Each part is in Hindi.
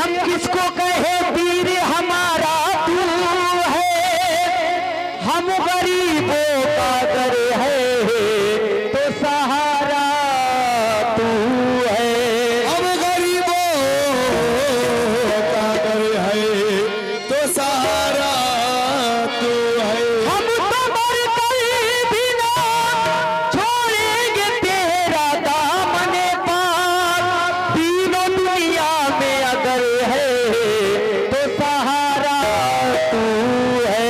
हम किसको कहे वीर हमारा तू है, हम गरीबों का दर है तो सहारा तू है। हम गरीबों का दर है तो सहारा तू है। हम तो मरकर भी ना छोड़ेंगे तेरा दामने पाक, तीनों दुनिया में अगर है तो सहारा तू है।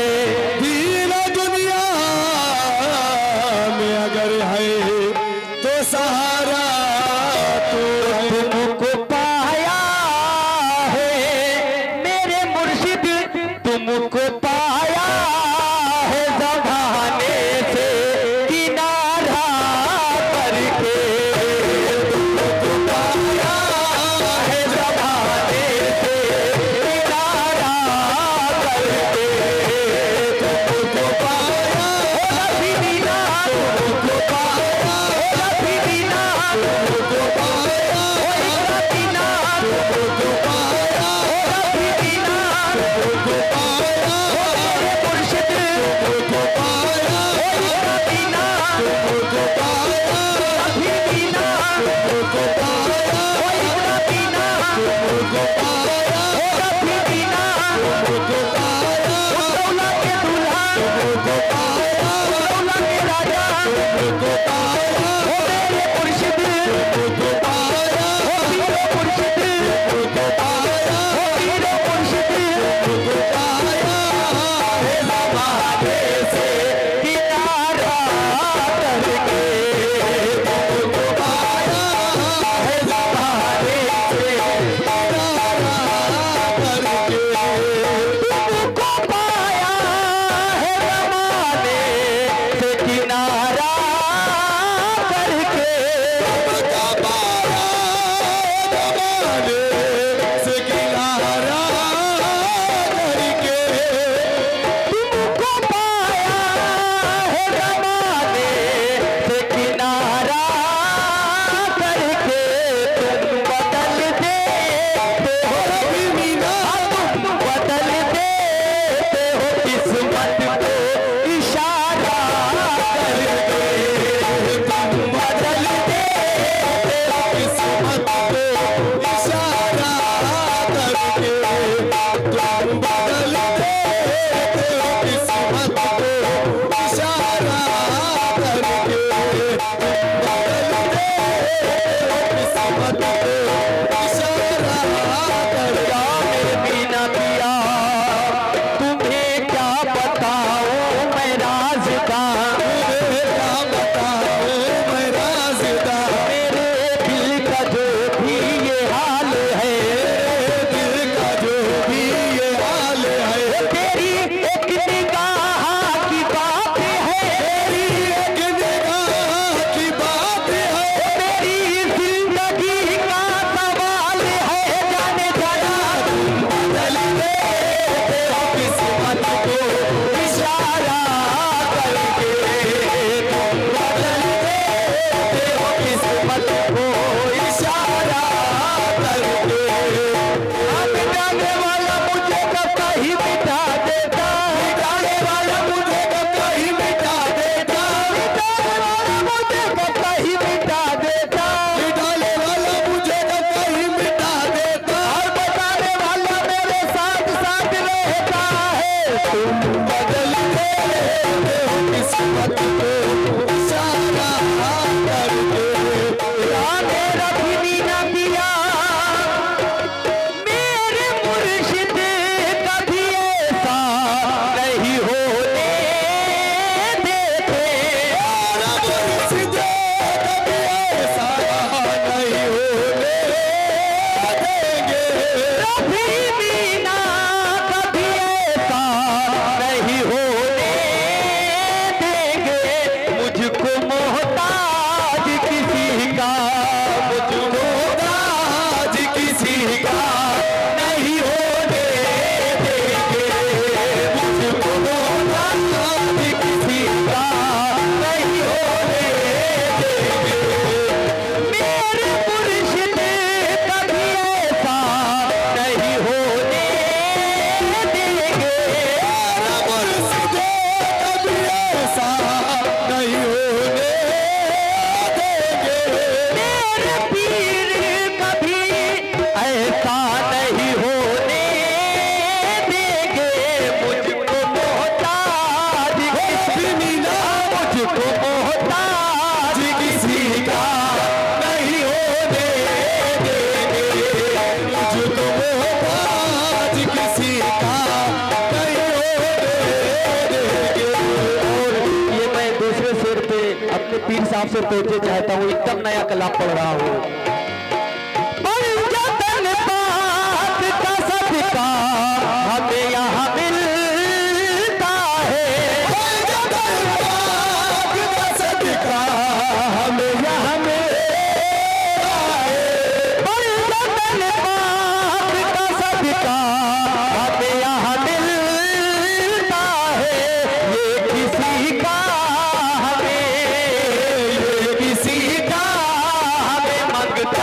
तीनों दुनिया में अगर है तो सहारा तू है। तुमको पाया है मेरे मुर्शिद, तुमको पाया है ज़माने से किनारा करके, तुमको पाया है ज़माने से किनारा करके, तुमको पाया नबी दीना, तुमको पाया नबी दीना, तुमको पाया इकरा दीना, तुमको पाया नबी दीना, तुमको पाया मेरे मुर्शिद, तुमको पाया इकरा दीना, तुमको पाया नबी दीना, तुमको पाया इकरा दीना, तुमको पाया नबी दीना, तुमको पाया दौला के दूल्हा, तुमको पाया दौला के राजा, तुमको पाया मेरे मुर्शिद, तुमको पाया पीरो मुर्शिद, तुमको पाया पीरो मुर्शिद, तुमको पाया है ज़माने से किनारा करके, तुमको पाया है ज़माने से किनारा करके, तुमको पाया है ज़माने से किनारा करके, का पाया जमाने से किनारा करके, तुमको पाया है ज़माने से किनारा करके, तुम बदल देते हो रबी मीना तुम बदल देते हो किस्मत को इशारा करके, तुम बदल देते हो किस्मत को इशारा करके, तुम बदल देते हो किस्मत को इशारा करके, तुम बदल देते हो किस्मत को इशारा करके। क्या मेरे बिना पिया तुम्हें क्या बताऊं मैं राज का, मुझे क्या बताऊं मैं राज़दा, मेरे दिल का जो भी ये हाल है, दिल का जो भी ये हाल है, तेरी एक निगाह की बात है, तेरी एक निगाह की बात है, मेरी जिंदगी का सवाल है, जाने जाना तुम बदल देते हो किस्मत को इशारा करके, तुम बदल देते हो किस्मत को इशारा करके। मिटाने वाला मुझे कब ही मिटा देता, मिटाने वाला मुझे कब ही मिटा देता, मिटाने वाला मुझे कब ही मिटा देता, मिटाने वाला मुझे कहीं मिटा देता, और बताने वाला मेरे साथ साथ रहता है, तुम बदल देते हो किस्मत को इशारा करके। मेरा भी ना पिया मेरे मुर्शिद कभी ऐसा नहीं होने देते, मुर्शिद कभी ऐसा नहीं होने देंगे, कभी भी ना कभी ऐसा नहीं होने देंगे, मुझको मोहताज किसी का, मुझको मोहताज किसी का नहीं होने देंगे, मुझको मोहताज किसी का नहीं होने देंगे, मेरे मुर्शिद कभी ऐसा नहीं पीर साहब से तोचे चाहता हूँ, एकदम नया कलाम पढ़ रहा हूँ। पंजतन पाक का सदका हमें यहाँ मिलता है, पंजतन पाक का सदका हमें यहाँ मिलता है, पंजतन पाक का सदका हमें यहाँ मिलता है। ये किसी का हमें, ये किसी का हमें मंगता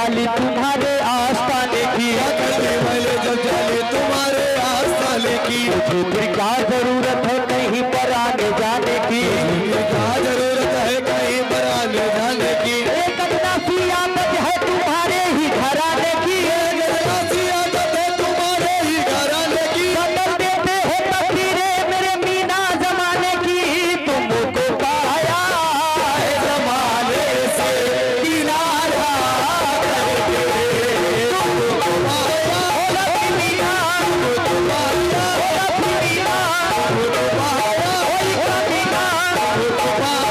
चाली तुम्हारे आस्थाने की, करती मैले जब चाली तुम्हारे आस्थाने की। मुझे फिर क्या जरूरत है कहीं पर आने जाने की, क्या जरूरत है कहीं पर आने जाने की। एक अविनाशी आदत है तुम्हारे ही घराने की, एक अविनाशी आदत है तुम्हारे ही घराने की। कदम देते हैं तस्वीरें मेरे मीना जमाने की, तुमको पाया है जमाने से किनारा करके, तुमको पाया है मीना, तुमको पाया है मीना, तुमको पाया है मीना, तुमको पाया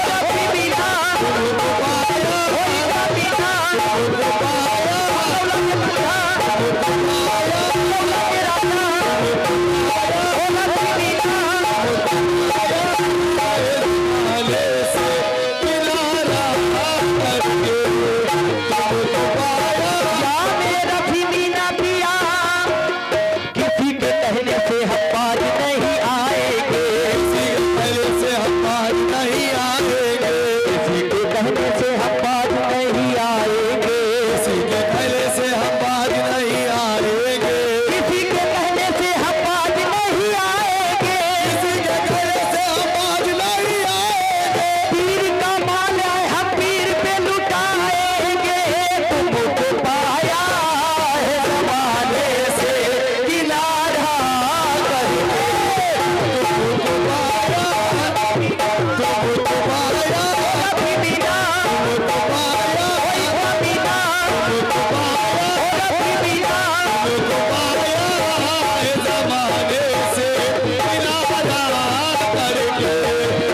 है मीना, तुमको पाया है मीना, तुमको पाया है मीना, तुमको पाया आने से किनारा करके तुमको पाया। या मेरा भी मीना पिया, किसी के कहने से हम बाज नहीं आएंगे, किसी के कहने से हम बाज नहीं आएंगे, किसी के कहने से हम बाज नहीं आएंगे, किसी के कहने से हम बाज नहीं आएंगे, किसी के कहने से हम बाज नहीं आएंगे, किसी के कहने से हम बाज नहीं आएंगे। पीर का माल है हम पीर पे लुटाएंगे, तुमको पाया है जमाने से किनारा करके, तुमको पाया, तुमको पाया, कभी बिना तुमको पाया, कभी बिना तुमको पाया, कभी बिना तुमको पाया है जमाने से किनारा करके।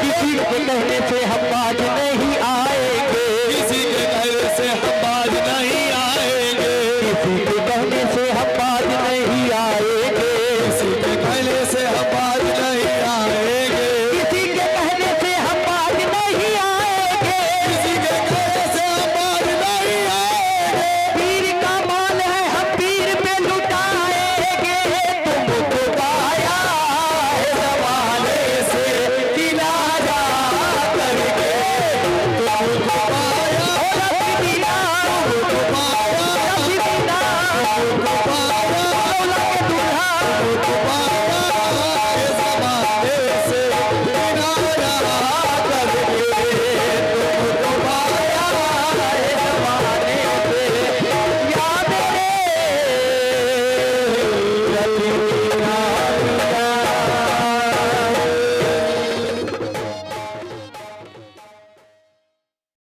किसी के कहने से हम बाज नहीं आएंगे, किसी के कहने से हम बाज नहीं आएंगे, किसी के कहने से हम बाज नहीं आएंगे, किसी के कहने से हम बाज नहीं आएंगे, किसी के कहने से हम बाज नहीं आएंगे, किसी के कहने से हम बाज नहीं आएंगे। पीर का माल है हम पीर पे लुटाएंगे, तुमको पाया है जमाने से किनारा करके, तुमको पाया, कभी बिना तुमको पाया, कभी बिना तुमको पाया, मौला के दूल्हा तुमको पाया है जमाने से किनारा करके। तुमको पाया है जमाने से, या मेरे रब